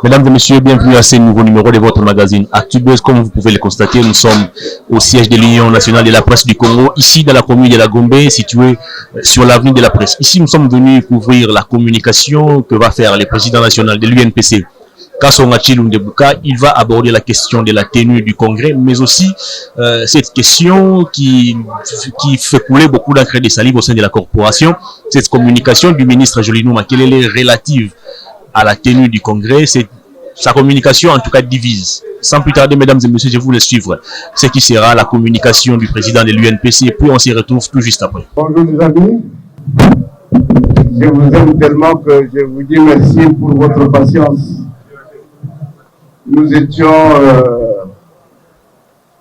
Mesdames et messieurs, bienvenue à ce nouveau numéro de votre magazine ActuBuzz. Comme vous pouvez le constater, nous sommes au siège de l'Union nationale de la presse du Congo, ici dans la commune de la Gombe, située sur l'avenue de la presse. Ici, nous sommes venus couvrir la communication que va faire le président national de l'UNPC, Kasonga Tshilombo Ndebuka. Il va aborder la question de la tenue du congrès, mais aussi cette question qui fait couler beaucoup d'encre de salive au sein de la corporation. Cette communication du ministre Jolino Makelele relative à la tenue du congrès, sa communication en tout cas divise. Sans plus tarder, mesdames et messieurs, je vous laisse suivre ce qui sera la communication du président de l'UNPC, et puis on s'y retrouve tout juste après. Bonjour les amis, je vous aime tellement que je vous dis merci pour votre patience. Nous étions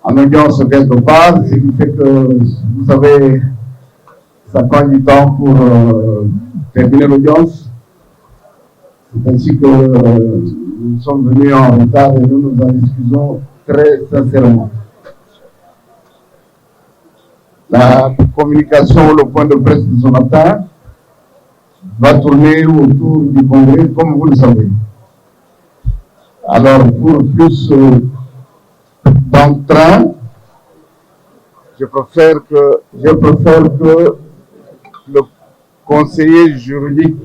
en audience quelque part, ce qui fait que, vous savez, ça prend du temps pour terminer l'audience. C'est ainsi que nous sommes venus en retard et nous nous en excusons très sincèrement. La communication, le point de presse de ce matin, va tourner autour du congrès, comme vous le savez. Alors, pour plus d'entrain, je préfère que le conseiller juridique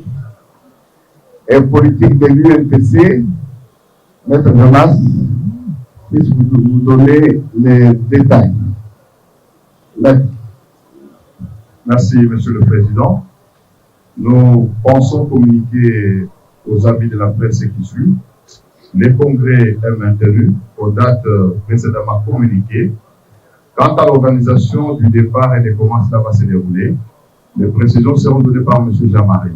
et politique de l'UNPC, Maître Jonas, puisse vous donner les détails. Merci, Monsieur le Président. Nous pensons communiquer aux avis de la presse qui suit. Le congrès est maintenu aux dates précédemment communiquées. Quant à l'organisation du départ et de comment cela va se dérouler, les précisions seront données par M. Jean-Marie.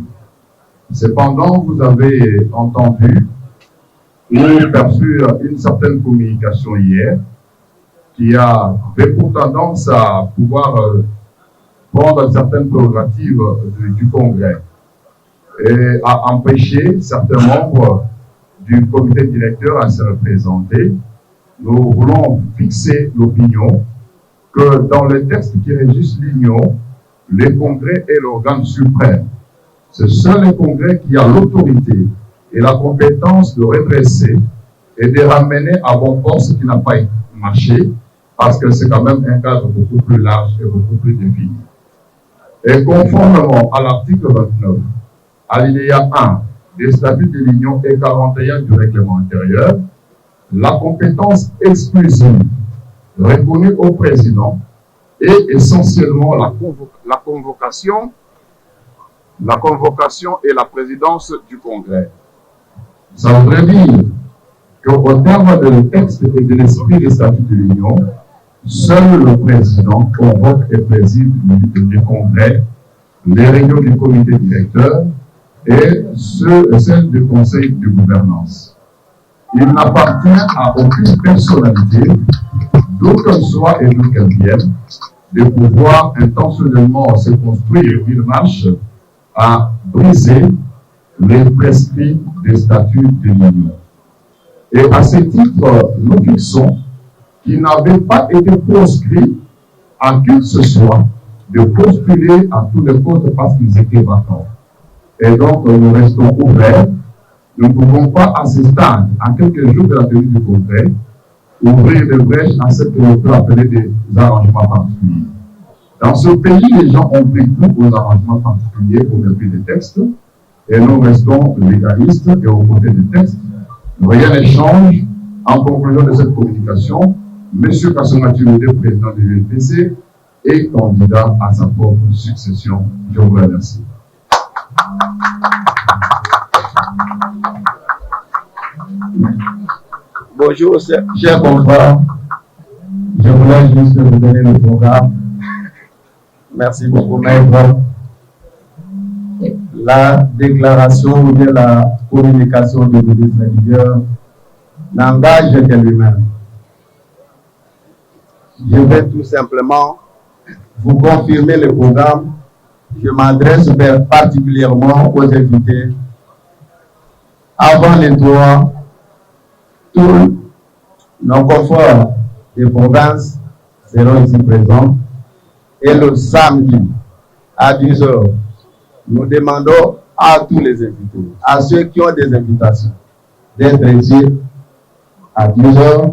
Cependant, vous avez entendu ou perçu une certaine communication hier qui avait pour tendance à pouvoir prendre certaines prérogatives du Congrès et à empêcher certains membres du comité directeur à se représenter. Nous voulons fixer l'opinion que dans les textes qui régissent l'Union, le Congrès est l'organe suprême. C'est seul le Congrès qui a l'autorité et la compétence de redresser et de ramener à bon port ce qui n'a pas marché, parce que c'est quand même un cadre beaucoup plus large et beaucoup plus défini. Et conformément à l'article 29, alinéa 1 des statuts de l'Union et 41 du règlement intérieur, la compétence exclusive reconnue au président est essentiellement la convocation et la présidence du Congrès. Ça voudrait dire qu'au terme de texte et de l'esprit des statuts de l'Union, seul le président convoque et préside le Congrès, les réunions du comité directeur et celles du conseil de gouvernance. Il n'appartient à aucune personnalité, d'où qu'elle soit et d'où qu'elle vienne, de pouvoir intentionnellement se construire une marche à briser les prescrits des statuts de l'Union. Et à ce titre, nous fixons qu'il n'avait pas été proscrit à qui que ce soit de postuler à tous les postes parce qu'ils étaient vacants. Et donc, nous restons ouverts. Nous ne pouvons pas, à ce stade, à quelques jours de la tenue du congrès, ouvrir des brèches à ce que l'on peut appeler des arrangements particuliers. Dans ce pays, les gens ont pris goût aux arrangements particuliers au mépris des textes, et nous restons légalistes et aux côtés des textes. Rien ne change. En conclusion de cette communication, M. Kasonga Tshilombo, président de l'UNPC, est candidat à sa propre succession. Je vous remercie. Bonjour, chers confrères. Je voulais juste vous donner le programme. Merci beaucoup, maître. La déclaration ou bien la communication du ministre intérieur n'engage que lui-même. Je vais tout simplement vous confirmer le programme. Je m'adresse particulièrement aux invités. Avant les droits, tous nos confrères des provinces seront ici présents. Et le samedi, à 10 h, nous demandons à tous les invités, à ceux qui ont des invitations, d'être ici à 10 heures.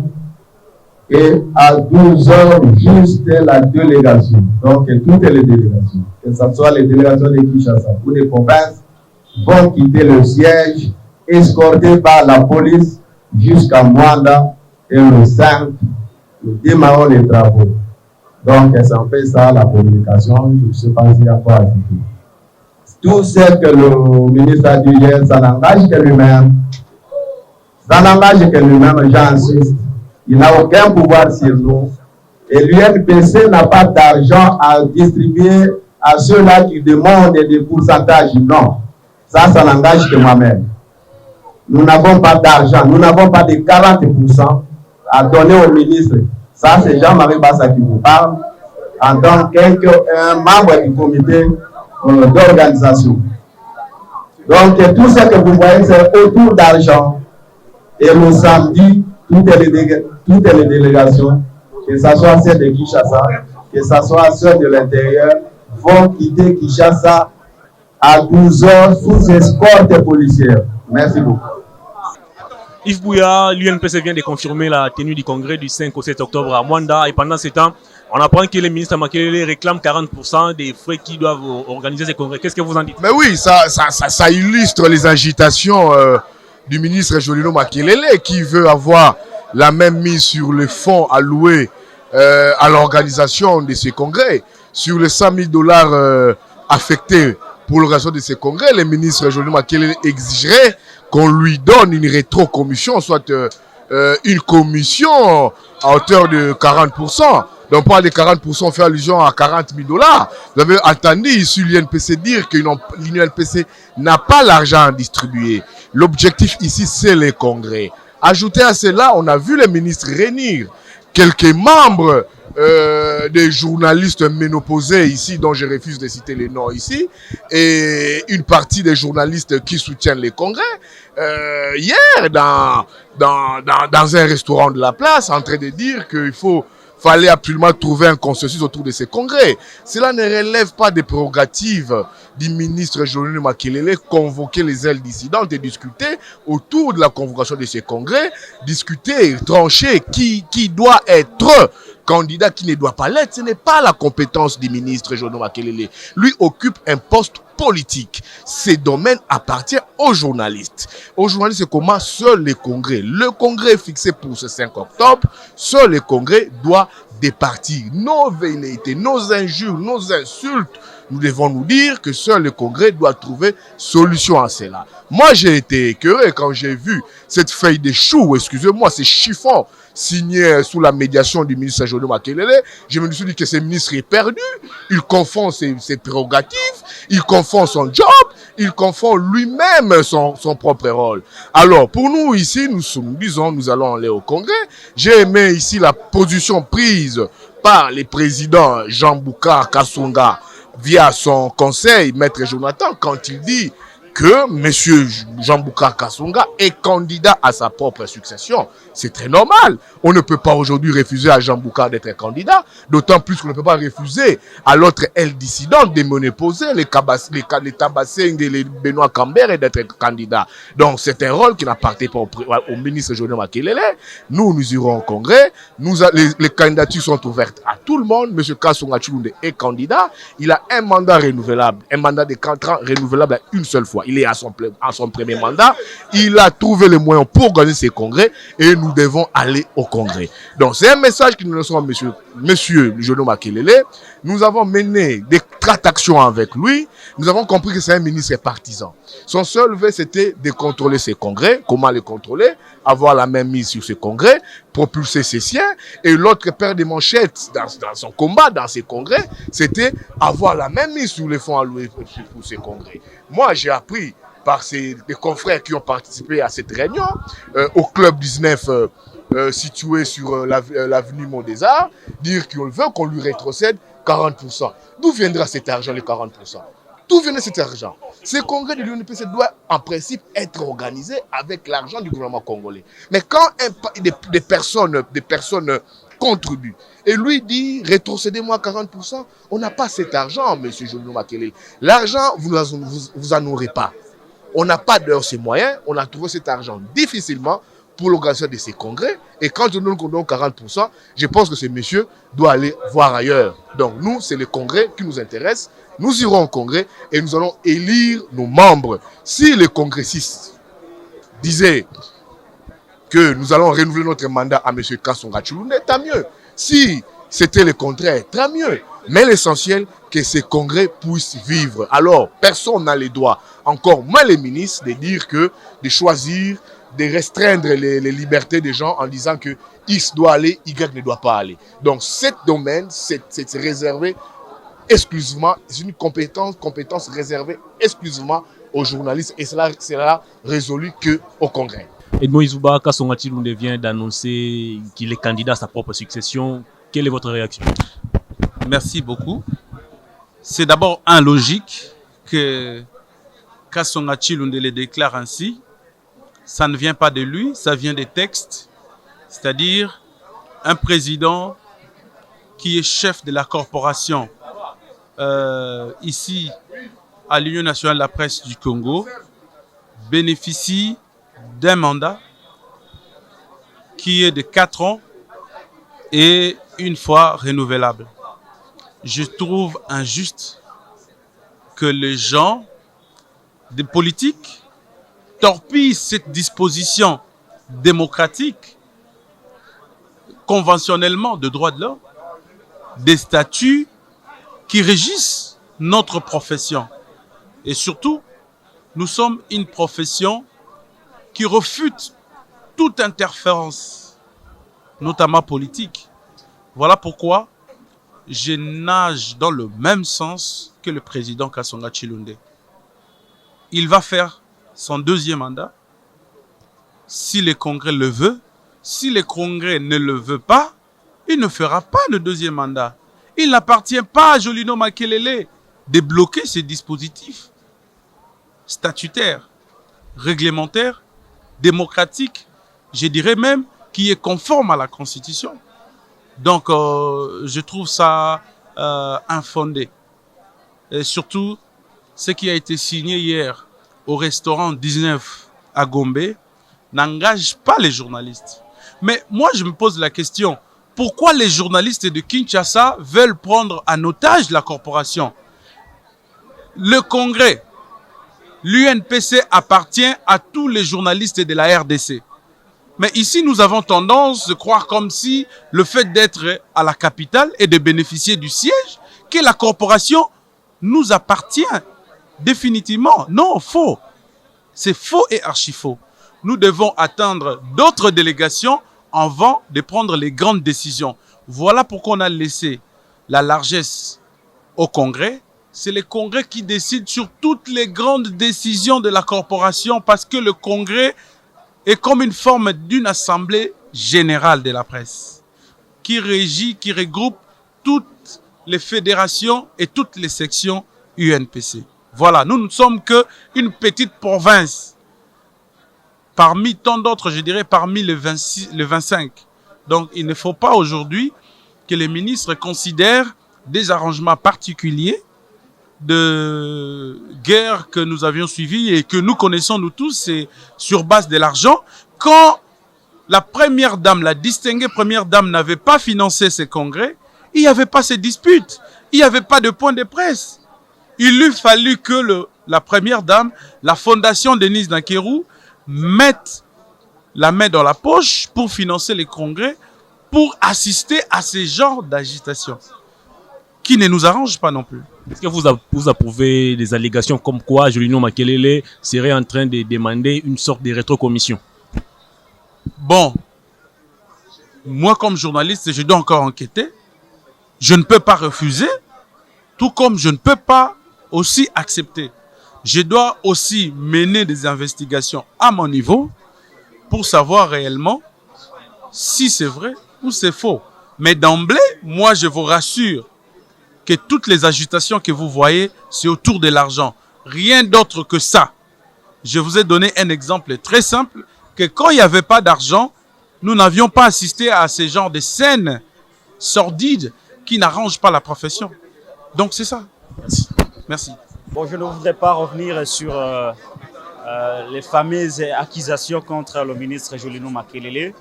Et à 12 heures, juste la délégation. Donc, toutes les délégations, que ce soit les délégations de Kinshasa ou des provinces, vont quitter le siège, escortés par la police jusqu'à Mwanda. Et le 5, nous démarrons les travaux. Donc, c'est un peu ça la communication. Je ne sais pas s'il y a quoi ajouter. Tout ce que le ministre a dit hier, ça n'engage que lui-même. Ça n'engage que lui-même, j'insiste. Il n'a aucun pouvoir sur nous. Et l'UNPC n'a pas d'argent à distribuer à ceux-là qui demandent des pourcentages. Non. Ça n'engage que moi-même. Nous n'avons pas d'argent. Nous n'avons pas de 40% à donner au ministre. Ça, c'est Jean-Marie Bassa qui vous parle en tant qu'un membre du comité d'organisation. Donc, tout ce que vous voyez, c'est autour d'argent. Et le samedi, toutes les délégations, que ce soit celles de Kinshasa, que ce soit celles de l'intérieur, vont quitter Kinshasa à 12 heures sous escorte policière. Merci beaucoup. Yves Bouya, l'UNPC vient de confirmer la tenue du congrès du 5 au 7 octobre à Mwanda. Et pendant ce temps, on apprend que le ministre Makelele réclame 40% des frais qui doivent organiser ces congrès. Qu'est-ce que vous en dites? Mais oui, ça illustre les agitations du ministre Jolino Makelele qui veut avoir la même mise sur les fonds alloués à l'organisation de ces congrès. Sur les 100 000 $ affectés pour l'organisation de ces congrès, le ministre Jolino Makelele exigerait qu'on lui donne une rétro-commission, soit une commission à hauteur de 40%. Donc, pas de 40% fait allusion à 40 000 $. Vous avez entendu ici l'UNPC dire que l'UNPC n'a pas l'argent à distribuer. L'objectif ici, c'est les congrès. Ajouté à cela, on a vu le ministre réunir quelques membres des journalistes ménopausés ici, dont je refuse de citer les noms ici, et une partie des journalistes qui soutiennent les congrès, hier dans un restaurant de la place, en train de dire qu'il fallait absolument trouver un consensus autour de ces congrès. Cela ne relève pas des prérogatives du ministre Jolino Makelele, convoquer les ailes dissidentes et discuter autour de la convocation de ces congrès, discuter, trancher qui doit être candidat, qui ne doit pas l'être. Ce n'est pas la compétence du ministre Jolino Makelele. Lui occupe un poste politique. Ces domaines appartiennent aux journalistes. Aux journalistes, c'est comment seuls les congrès. Le congrès est fixé pour ce 5 octobre. Seul le congrès doit départir. Nos velléités, nos injures, nos insultes, nous devons nous dire que seul le congrès doit trouver solution à cela. Moi, j'ai été écœuré quand j'ai vu cette feuille de chou, excusez-moi, ces chiffons signé sous la médiation du ministre Jolino Makelele. Je me suis dit que ce ministre est perdu. Il confond ses prérogatives, il confond son job, il confond lui-même son propre rôle. Alors, pour nous ici, nous disons, nous allons aller au congrès. J'ai aimé ici la position prise par le président Jean-Boucar Kasonga via son conseil, Maître Jonathan, quand il dit que M. Jean-Boucar Kasonga est candidat à sa propre succession. C'est très normal. On ne peut pas aujourd'hui refuser à Jean-Boucar d'être candidat, d'autant plus qu'on ne peut pas refuser à l'autre aile dissidente de monoposer les Tabassing et les Benoît Cambert d'être candidat. Donc c'est un rôle qui n'appartient pas au ministre Jolino Makelele. Nous irons au congrès. Les candidatures sont ouvertes à tout le monde. M. Kasonga Chilunde est candidat. Il a un mandat renouvelable, un mandat de 4 ans renouvelable à une seule fois. Il est à son premier mandat. Il a trouvé les moyens pour organiser ses congrès et nous devons aller au congrès. Donc c'est un message que nous laissons à monsieur Jolino Makelele. Nous avons mené des tractations avec lui. Nous avons compris que c'est un ministre partisan. Son seul vœu, c'était de contrôler ses congrès. Comment les contrôler? Avoir la même mise sur ses congrès, propulser ses siens. Et l'autre paire de manchettes dans son combat, dans ses congrès, c'était avoir la même mise sur les fonds alloués pour ses congrès. Moi, j'ai appris par des confrères qui ont participé à cette réunion au Club 19 situé sur l'avenue Mont-des-Arts, dire qu'on veut qu'on lui rétrocède 40%. D'où viendra cet argent, les 40%? D'où vient cet argent? Ce congrès de l'UNPC doit en principe être organisé avec l'argent du gouvernement congolais. Mais quand des personnes contribuent et lui dit rétrocédez-moi 40%, on n'a pas cet argent, M. Jolino Makelele. L'argent, vous n'en aurez pas. On n'a pas de ces moyens, on a trouvé cet argent difficilement pour l'organisation de ces congrès. Et quand je nous donne 40%, je pense que ce monsieur doit aller voir ailleurs. Donc nous, c'est le congrès qui nous intéresse. Nous irons au congrès et nous allons élire nos membres. Si les congressistes disaient que nous allons renouveler notre mandat à M. Kasonga Tshilunde, tant mieux. Si c'était le contraire, tant mieux. Mais l'essentiel, que ces congrès puissent vivre. Alors, personne n'a le droit, encore moins les ministres, de dire que, de choisir, de restreindre les libertés des gens en disant que X doit aller, Y ne doit pas aller. Donc, cet domaine, c'est réservé exclusivement, c'est une compétence réservée exclusivement aux journalistes et cela sera résolu qu'au congrès. Edmond Izouba, Kasonga Tshilunde vient d'annoncer qu'il est candidat à sa propre succession. Quelle est votre réaction? Merci beaucoup. C'est d'abord logique que Kasonga Tshilunde le déclare ainsi. Ça ne vient pas de lui, ça vient des textes. C'est-à-dire un président qui est chef de la corporation ici à l'Union nationale de la presse du Congo bénéficie d'un mandat qui est de 4 ans et une fois renouvelable. Je trouve injuste que les gens des politiques torpillent cette disposition démocratique, conventionnellement de droits de l'homme, des statuts qui régissent notre profession. Et surtout, nous sommes une profession qui refute toute interférence, notamment politique. Voilà pourquoi je nage dans le même sens que le président Kasonga Tshilunde. Il va faire son 2e mandat, si le Congrès le veut. Si le Congrès ne le veut pas, il ne fera pas le 2e mandat. Il n'appartient pas à Jolino Makelele de bloquer ces dispositifs statutaires, réglementaires, démocratiques, je dirais même, qui est conforme à la Constitution. Donc, je trouve ça infondé. Et surtout, ce qui a été signé hier au restaurant 19 à Gombe n'engage pas les journalistes. Mais moi, je me pose la question, pourquoi les journalistes de Kinshasa veulent prendre en otage la corporation? Le Congrès, l'UNPC appartient à tous les journalistes de la RDC. Mais ici, nous avons tendance de croire comme si le fait d'être à la capitale et de bénéficier du siège, que la corporation nous appartient définitivement. Non, faux. C'est faux et archi-faux. Nous devons attendre d'autres délégations avant de prendre les grandes décisions. Voilà pourquoi on a laissé la largesse au Congrès. C'est le Congrès qui décide sur toutes les grandes décisions de la corporation parce que le Congrès est comme une forme d'une assemblée générale de la presse qui régit, qui regroupe toutes les fédérations et toutes les sections UNPC. Voilà, nous ne sommes qu'une petite province parmi tant d'autres, je dirais parmi les 25. Donc il ne faut pas aujourd'hui que les ministres considèrent des arrangements particuliers de guerre que nous avions suivis et que nous connaissons nous tous, c'est sur base de l'argent. Quand la première dame, la distinguée première dame n'avait pas financé ces congrès, il n'y avait pas ces disputes, il n'y avait pas de point de presse. Il eût fallu que la première dame, la fondation Denise Nkeru, mette la main dans la poche pour financer les congrès, pour assister à ces genres d'agitation qui ne nous arrangent pas non plus. Est-ce que vous approuvez des allégations comme quoi Jolino Makelele serait en train de demander une sorte de rétrocommission? Bon, moi comme journaliste, je dois encore enquêter. Je ne peux pas refuser, tout comme je ne peux pas aussi accepter. Je dois aussi mener des investigations à mon niveau pour savoir réellement si c'est vrai ou c'est faux. Mais d'emblée, moi je vous rassure que toutes les agitations que vous voyez, c'est autour de l'argent. Rien d'autre que ça. Je vous ai donné un exemple très simple, que quand il n'y avait pas d'argent, nous n'avions pas assisté à ces genres de scènes sordides qui n'arrangent pas la profession. Donc c'est ça. Merci. Merci. Bon, je ne voudrais pas revenir sur les fameuses accusations contre le ministre Julino Makelele,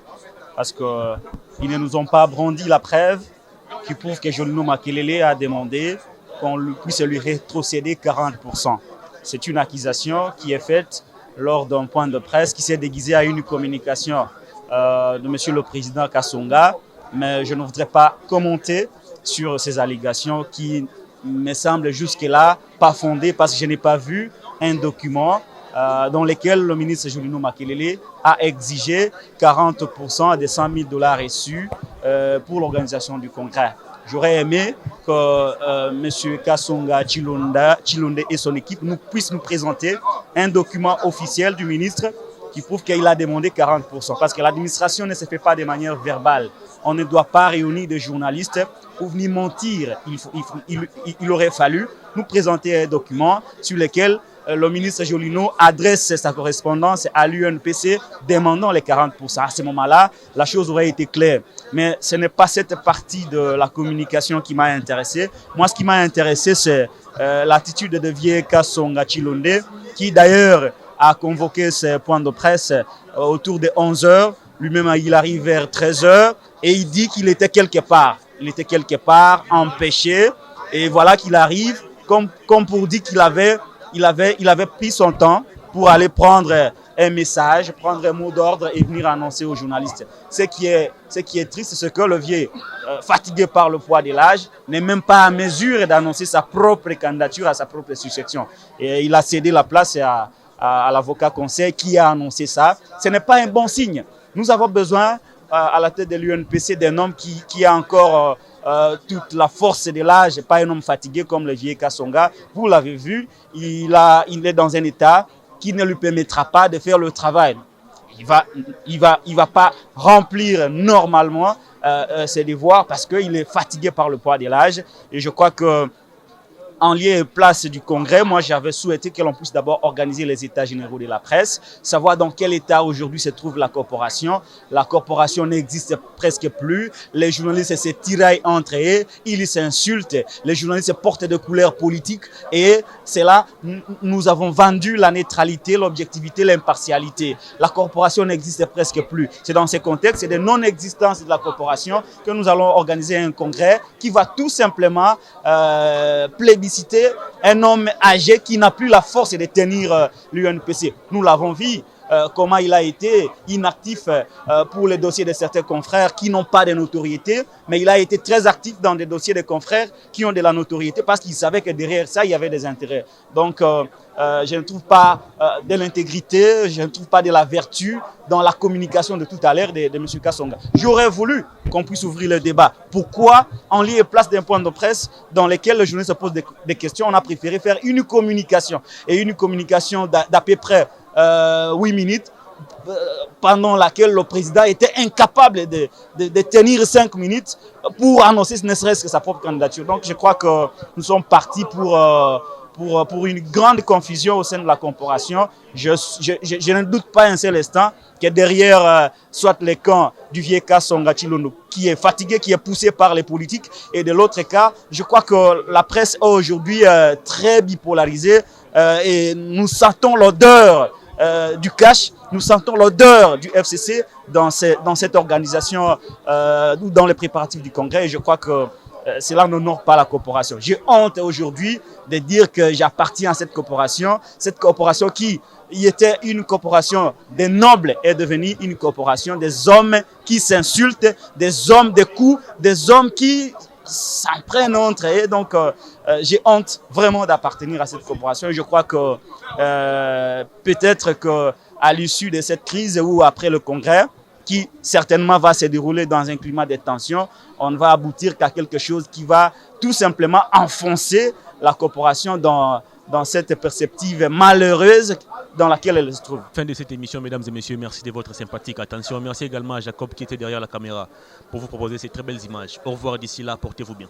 parce qu'ils ne nous ont pas brandi la preuve qui prouve que Julino Makelele a demandé qu'on puisse lui rétrocéder 40%. C'est une accusation qui est faite lors d'un point de presse qui s'est déguisé à une communication de M. le Président Kasonga, mais je ne voudrais pas commenter sur ces allégations qui me semblent jusque-là pas fondées parce que je n'ai pas vu un document dans lequel le ministre Julino Makelele a exigé 40% des 100 000 $ reçus pour l'organisation du congrès. J'aurais aimé que M. Kasonga Chilonde et son équipe puissent nous présenter un document officiel du ministre qui prouve qu'il a demandé 40%. Parce que l'administration ne se fait pas de manière verbale. On ne doit pas réunir des journalistes pour venir mentir. Il aurait fallu nous présenter un document sur lequel le ministre Julino adresse sa correspondance à l'UNPC demandant les 40%. À ce moment-là, la chose aurait été claire. Mais ce n'est pas cette partie de la communication qui m'a intéressé. Moi, ce qui m'a intéressé, c'est l'attitude de Vieux Kasonga Chilonde, qui d'ailleurs a convoqué ce point de presse autour de 11 h. Lui-même, il arrive vers 13 h et il dit qu'il était quelque part. Il était quelque part empêché. Et voilà qu'il arrive comme pour dire qu'il avait pris son temps pour aller prendre un message, prendre un mot d'ordre et venir annoncer aux journalistes. Ce qui est triste, c'est que le vieux, fatigué par le poids de l'âge, n'est même pas à mesure d'annoncer sa propre candidature à sa propre succession. Et il a cédé la place à l'avocat conseil qui a annoncé ça. Ce n'est pas un bon signe. Nous avons besoin, à la tête de l'UNPC, d'un homme qui a encore toute la force de l'âge, pas un homme fatigué comme le vieux Kasonga. Vous l'avez vu, il est dans un état qui ne lui permettra pas de faire le travail. Il va pas remplir normalement ses devoirs parce qu'il est fatigué par le poids de l'âge. Et je crois que en lieu et place du congrès, moi j'avais souhaité que l'on puisse d'abord organiser les états généraux de la presse, savoir dans quel état aujourd'hui se trouve la corporation. La corporation n'existe presque plus, les journalistes se tiraillent entre eux, ils s'insultent, les journalistes portent des couleurs politiques et c'est là nous avons vendu la neutralité, l'objectivité, l'impartialité. La corporation n'existe presque plus. C'est dans ce contexte, c'est de non-existence de la corporation que nous allons organiser un congrès qui va tout simplement plébisciter un homme âgé qui n'a plus la force de tenir l'UNPC. Nous l'avons vu, comment il a été inactif pour les dossiers de certains confrères qui n'ont pas de notoriété, mais il a été très actif dans des dossiers de confrères qui ont de la notoriété parce qu'il savait que derrière ça, il y avait des intérêts. Donc, je ne trouve pas de l'intégrité, je ne trouve pas de la vertu dans la communication de tout à l'heure de M. Kasonga. J'aurais voulu qu'on puisse ouvrir le débat. Pourquoi, en lieu et place d'un point de presse dans lequel le journaliste se pose des questions, on a préféré faire une communication. Et une communication d'à peu près 8 minutes, pendant laquelle le président était incapable de tenir 5 minutes pour annoncer ne serait-ce que sa propre candidature. Donc je crois que nous sommes partis pour une grande confusion au sein de la corporation. Je ne doute pas un seul instant que derrière soit le camp du vieux Kasonga Chilonde qui est fatigué, qui est poussé par les politiques, et de l'autre cas, je crois que la presse est aujourd'hui très bipolarisée et nous sentons l'odeur du cash, nous sentons l'odeur du FCC dans cette organisation ou dans les préparatifs du congrès, et je crois que cela n'honore pas la corporation. J'ai honte aujourd'hui de dire que j'appartiens à cette corporation qui était une corporation des nobles est devenue une corporation des hommes qui s'insultent, des hommes de coups, des hommes qui s'en prennent entre eux. Donc j'ai honte vraiment d'appartenir à cette corporation. Et je crois que peut-être qu'à l'issue de cette crise ou après le congrès, qui certainement va se dérouler dans un climat de tension, on va aboutir qu'à quelque chose qui va tout simplement enfoncer la corporation dans cette perspective malheureuse dans laquelle elle se trouve. Fin de cette émission, mesdames et messieurs, merci de votre sympathique attention. Merci également à Jacob qui était derrière la caméra pour vous proposer ces très belles images. Au revoir d'ici là, portez-vous bien.